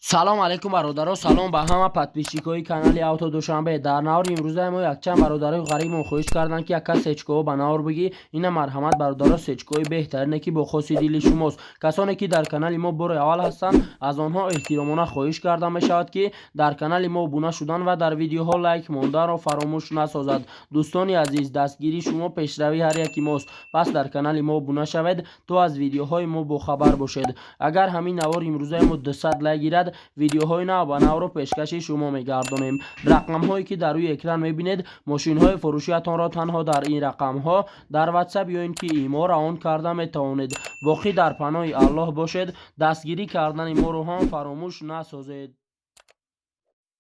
салом алейкум бародаро, салом ба ҳама подписчикои канали Авто Душанбе. Дар навори имрӯзаи мо якчанд бародарои ғарибмон хоҳиш карданд ки яка сечкоҳо ба навор бигӣ. Ина марҳамат бародаро, сечкоҳои беҳтарине ки бо хоси дили шумост. Касоне ки дар канали мо бори аввал ҳастанд, аз онҳо эҳтиромона хоҳиш карда мешавад ки дар канали мо обуна шудан ва дар видеоҳо лайк монданро фаромӯш насозад. дӯстони азиз, дастгири шумо пешравии ҳар яки мост. Пас дар канали мо обуна шавед то аз видеоҳои мо бохабар бошед. Агар ҳамин навори имрӯзаи мо 200 лайк гирад, видеоҳои нав ба навро пешкаши шумо мегардонем. рақамҳое ки дар рӯи экран мебинед, мошинҳои фурӯшиатонро танҳо дар ин рақамҳо дар ватсап ё ин ки имо раон карда метавонед. боқӣ дар паноҳи аллоҳ бошед. дастгирӣ кардани моро ҳам фаромӯш насозед.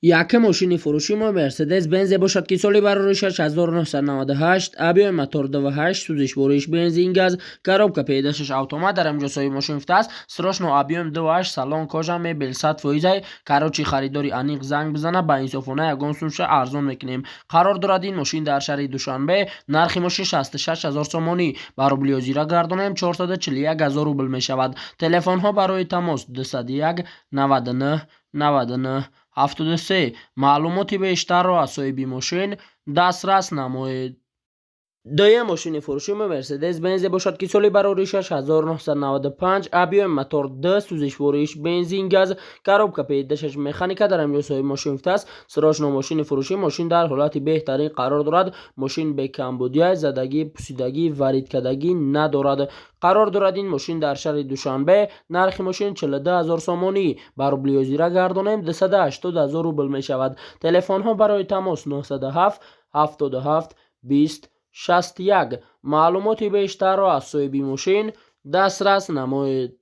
яке мошини фурӯши мо мерседес бензе бошад ки соли бароришаш 1998, объем мотор 2.8, сӯзиш вориш бензин газ, коробка передачаш автомат, дар инҷо соҳиби мошин фтаст, срочно объем 2.8, салон кожа, мебел 100%. карочи харидори аниқ занг бизана, ба инсофона ягон сумша арзон мекунем. қарор дорад ин мошин дар шаҳри Душанбе. нархи мошин 66 000 сомонӣ, ба рубли озира гардонем 441 000 рубл мешавад. телефонҳо барои тамос 201 99 99 73. маълумоти бештарро аз соҳиби мошин дастрас намоед. доям мошини фурӯши мо мерседес бензе бошад ки соли бароришаш 1995, объем мотор 2, сӯзиш вориш бензин газ, коробка передачаш механика, дар инҷо соҳиби мошин фтаст. срочно мошини фурӯшӣ. мошин дар ҳолати беҳтарин қарор дорад. мошин бекамбудия, задагӣ, пусидагӣ, варидкадагӣ надорад. қарор дорад ин мошин дар шаҳри Душанбе. нархи мошин 42 000 сомонӣ, ба рубли озира гардонем 280 000 рубл мешавад. телефонҳо барои тамос 907 77 20 61. маълумоти бештарро аз соҳиби мошин дастрас намоед.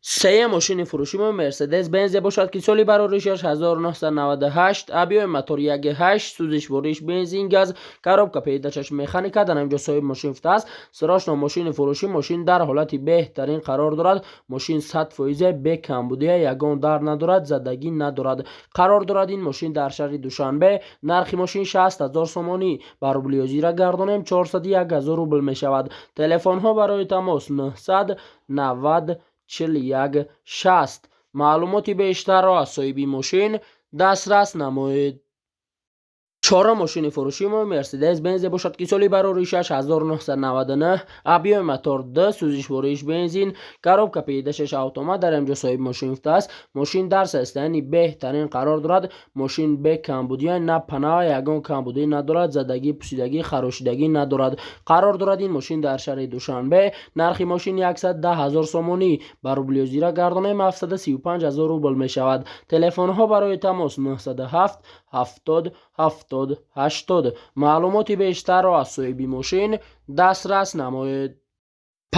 сеюм мошини фурӯши мо мерседес бензе бошад ки соли бароришаш 1998, объем мотор 1.8, сӯзиш вориш бензин газ, коробка передачаш механика, дар инҷо соҳиби мошин фтаст. срочно мошини фурӯшӣ. мошин дар ҳолати беҳтарин қарор дорад. мошин 100% бекамбудия, ягон дар надорад, задагӣ надорад. қарор дорад ин мошин дар шаҳри Душанбе. нархи мошин 60 000 сомонӣ, ба рубли озира гардонем 401 000 рубл мешавад. телефонҳо барои тамос 900 90 41 60. маълумоти бештарро аз соҳиби мошин дастрас намоед. чорум мошини фурӯши мо мерседес бензе бошад ки соли бароришаш 1999, объем мотор 2, сӯзиш вориш бензин, коробка передачаш автомат, дар инҷо соҳиби мошин фтаст. мошин дар состоянии беҳтарин қарор дорад. мошин бекамбудия, на панава, ягон камбудӣ надорад, задагӣ, пусидагӣ, харошидагӣ надорад. қарор дорад ин мошин дар шаҳри Душанбе. нархи мошин 110 000 сомонӣ, ба рубли озира гардонем 735 000 рубл мешавад. телефонҳо барои тамос 907 70 70 80. маълумоти бештарро аз соҳиби мошин дастрас намоед.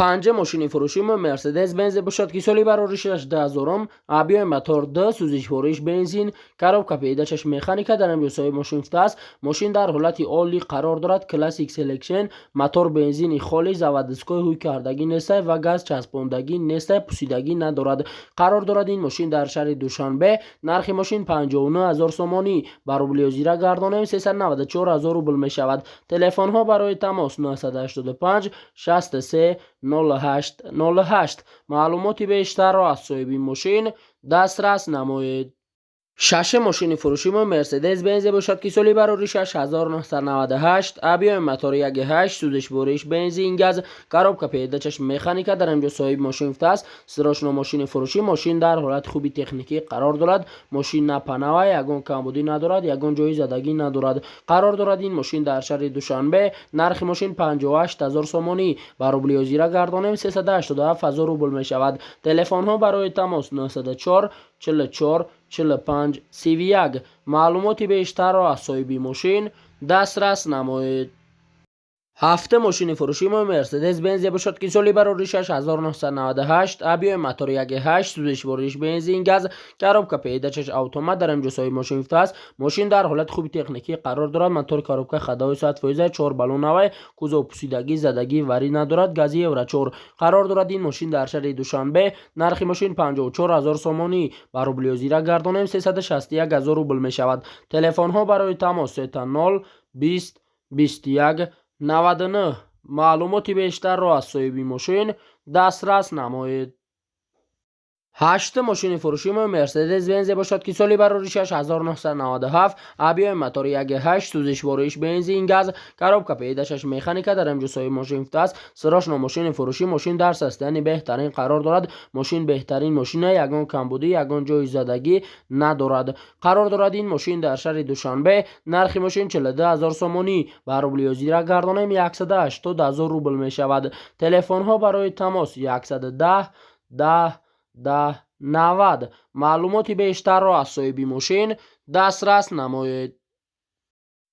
панҷум мошини фурӯши мо мерседес бензе бошад ки соли бароришаш 2000, объем мотор 2, сӯзиш вориш бензин, коробка передачаш механика, дар инҷо соҳиби мошин фтаст. мошин дар ҳолати оли қарор дорад. классик селекшн, мотор бензини холӣ, заводскои ҳӯй кардагӣ нестай ва газ часпондагӣ нестай, пусидагӣ надорад. қарор дорад ин мошин дар шаҳри Душанбе. нархи мошин 59 000 сомонӣ, ба рубли озира гардонем 394 000 рубл мешавад. телефонҳо барои тамос 985 63 08 08. маълумоти бештарро аз соҳиби мошин дастрас намоед. шашум мошини фурӯши мо мерседес бензе бошад ки соли бароришаш 1998, объем мотор 1.8, сӯзиш вориш бензин газ, коробка передачаш механика, дар инҷо соҳиби мошин фтаст. срочно мошини фурӯшӣ. мошин дар ҳолати хуби техникӣ қарор дорад. мошин на панава, ягон камбудӣ надорад, ягон ҷои задагӣ надорад. қарор дорад ин мошин дар шаҳри Душанбе. нархи мошин 58 000 сомонӣ, ба рубли озира гардонем 387 000 рубл мешавад. телефонҳо барои тамос 904 44 45 31. маълумоти бештарро аз соҳиби мошин дастрас намоед. ҳафтум мошини фурӯши мо мерседес бензе бошад ки соли бароришаш 1998, объем мотор 1.8, сӯзиш вориш бензин газ, коробка передачаш автомат, дар инҷо соҳиби мошин фтаст. мошин дар ҳолати хуби техникӣ қарор дорад. мотор коробка ходовой 100%, 4 баллон ҳавай, кузов пусидагӣ, задагӣ варид надорад, гази евро 4. қарор дорад ин мошин дар шаҳри Душанбе. нархи мошин 54 000 сомонӣ, ба рубли озира гардонем 361 000 рубл мешавад. телефонҳо барои тамос 0 20 21 99. маълумоти бештарро аз соҳиби мошин дастрас намоед. هشت ماشین فروشی ما مرسدس بنز باشد که سالی براریشش 1997 ابیای موتور 1.8 سوزش بارش بنزین گاز کاروبکا پیداشش مکانیکا در امجوسای ماشین فتا سراش ماشین فروشی ماشین درس است یعنی بهترین قرار دارد ماشین بهترین ماشین یگان کمبودی یگان جای زدگی ندارد قرار دارد این ماشین در شهر دوشنبه نرخ ماشین 42000 سومانی و روبل زیرا گردانم 180000 روبل می شود تلفن ها برای تماس 110 90 معلوماتی بیشتر را از صاحب ماشین دسترس نمایید.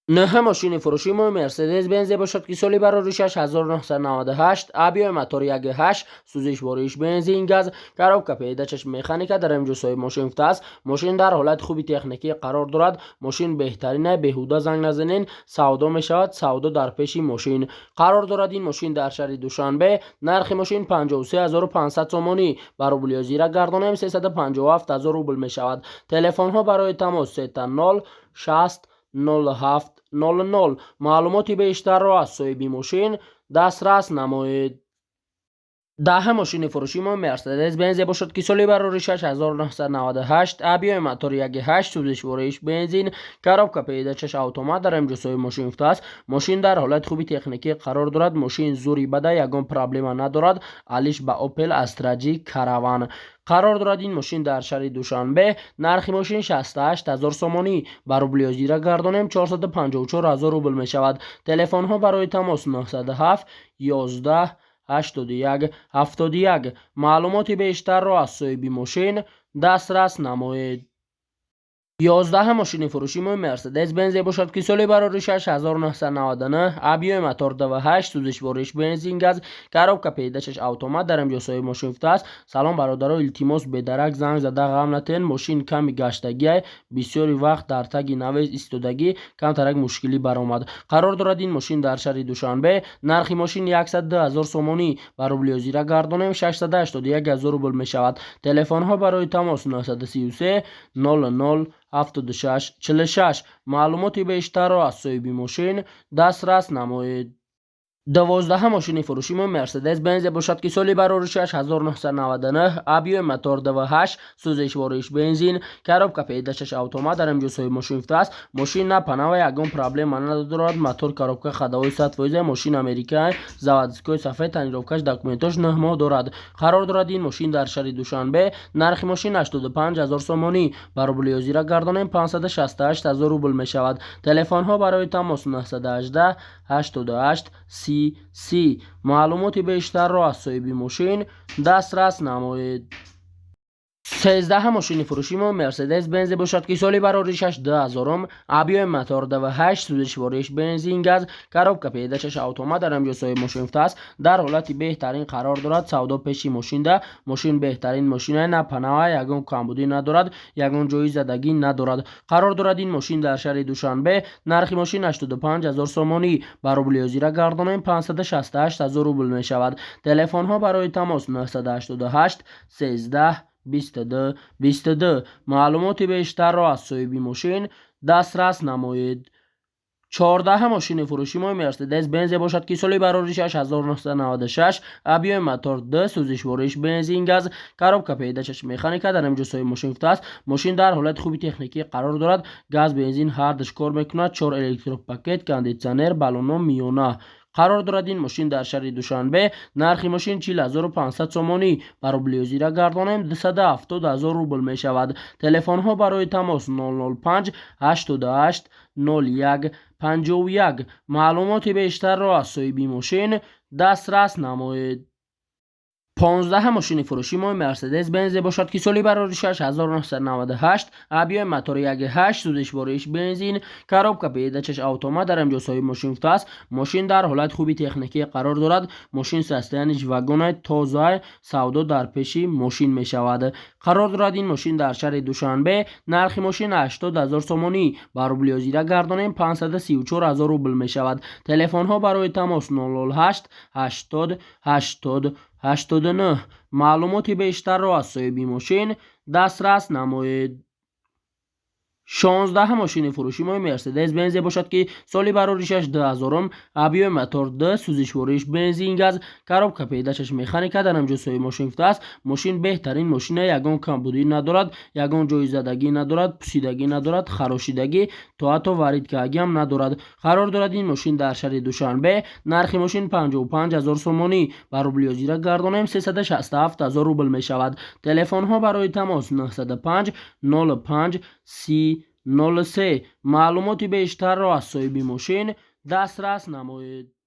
نه ماشین فروشی ما مرسدس بنز باشد که سالی براریشش 1998 ابیای موتور 1.8 سوزش بارش بنزین گاز کاروبکا پیداشش مکانیکا در امجوسای ماشین فتا است ماشین در حالت خوبی تکنیکی قرار دارد ماشین بهترین بهوده زنگ نزنین سودا می شود سودا در پیش ماشین قرار دارد این ماشین در شهر دوشنبه نرخ ماشین 53500 سومانی بر روبل زیرا گردانم 357000 روبل می شود تلفن ها برای تماس 30 60 0700 معلوماتی بیشتر را از صاحب ماشین دسترس نمایید. ده ماشین فروشی ما مرسدس بنز باشد که سالی براریشش 1998 ابیای موتور 1.8 سوزش بارش بنزین کاروبکا پیداشش اتومات در امجوسای ماشین فتا است ماشین در حالت خوبی تکنیکی قرار دارد ماشین زوری بده یگان پرابلم ندارد علیش با اوپل استراجی کاروان قرار دارد این ماشین در شهر دوشنبه نرخ ماشین 68000 سومانی بر روبل زیرا گردانم 454000 روبل می شود تلفن ها برای تماس 907 11 81 معلوماتی بیشتر را از صاحب ماشین دسترس نمایید. 11 ماشین فروشی ما مرسدس بنز باشد که سالی براریشش 1999 ابیای موتور 2.8 سوزش بارش بنزین گاز کاروبکا پیداشش اتومات در امجوسای ماشین فتا است سلام برادران التماس به درک زنگ زده غم نتین ماشین کمی گشتگی بسیاری وقت در تگ نویز ایستادگی کم ترک مشکلی برآمد قرار دارد این ماشین در شهر دوشنبه نرخ ماشین 100000 سومانی بر روبل زیرا گردانم 681000 روبل می شود تلفن ها برای تماس 933 00 76 46 معلوماتی بیشتر را از صاحب ماشین دسترس نمایید. 12 ماشین فروشی ما مرسدس بنز باشد که سالی براریشش 1999 ابیای موتور 2.8 سوزش بارش بنزین کاروبکا پیداشش اتومات در امجوسای ماشین فتا است ماشین نه پناه یگان پرابلم ندارد موتور کاروبکا خدای 100% ماشین امریکا زاوادسکوی صفحه تنیروکاش داکومنتاش 9 ماه دارد قرار دارد این ماشین در شهر دوشنبه نرخ ماشین 85000 سومانی بر روبل زیرا گردانم 568000 روبل می شود تلفن ها برای تماس 918 88 سی معلوماتی بیشتر را از صاحب ماشین دسترس نمایید. 13 ماشین فروشی ما مرسدس بنز باشد که سالی براریشش 2000 ابیای موتور 2.8 سوزش بارش بنزین گاز کاروبکا پیداشش اتومات در امجوسای ماشین فتا است در حالت بهترین قرار دارد سودا پیشی ماشین ده ماشین بهترین ماشین نه پناه یگان کمبودی ندارد یگان جای زدگی ندارد قرار دارد این ماشین در شهر دوشنبه نرخ ماشین 85000 سومانی بر روبل زیرا گردانم 568000 روبل می شود تلفن ها برای تماس 988 13 22 معلوماتی بیشتر را از صاحب ماشین دسترس نمایید. 14 ماشین فروشی ما مرسدس بنز باشد که سالی براریشش 1996 ابیای موتور 2 سوزش بارش بنزین گاز کاروبکا پیداشش مکانیکا در امجوسای ماشین فتا است ماشین در حالت خوبی تکنیکی قرار دارد گاز بنزین هر دش کار میکند 4 الکتروپاکت کاندیشنر بالون میونه قرار دارد این ماشین در شهر دوشنبه نرخ ماشین 40500 سومانی بر روبل زیرا گردانم 270000 روبل می شود تلفن ها برای تماس 005 88 01 51 معلوماتی بیشتر را از صاحب ماشین دسترس نمایید. 15 ماشین فروشی ما مرسدس بنز باشد که سالی براریشش 1998 ابیای موتور 1.8 سوزش بارش بنزین کاروبکا پیداشش اتومات در امجوسای ماشین فتا است ماشین در حالت خوبی تکنیکی قرار دارد ماشین سستانش واگن تازه سودا در پیش ماشین می شود قرار دارد این ماشین در شهر دوشنبه نرخ ماشین 80000 سومانی بر روبل زیرا گردانم 534000 روبل می شود تلفن ها برای تماس 008 80 89 معلوماتی بیشتر را از صاحب ماشین دسترس نمایید. 16 ماشین فروشی مای مرسدس بنز باشد که سالی بروریشش 2000 ابیو موتور ده سوزشوریش بنزین گاز коробка پیداشش مکانیکا در همجوسوی ماشین فته است. ماشین بهترین ماشین یگان کمبودی ندارد، یگان جای زدگی ندارد، پوسیدگی ندارد، خراشیدگی تا حتی واریدگی هم ندارد. قرار دارد این ماشین در شهر دوشنبه. نرخ ماشین 55000 سومانی بر روبل زیرا گردانیم 367000 روبل می شود. تلفن ها برای تماس 905 05 30 03. معلوماتی بیشتر را از صاحب ماشین دسترس نمایید.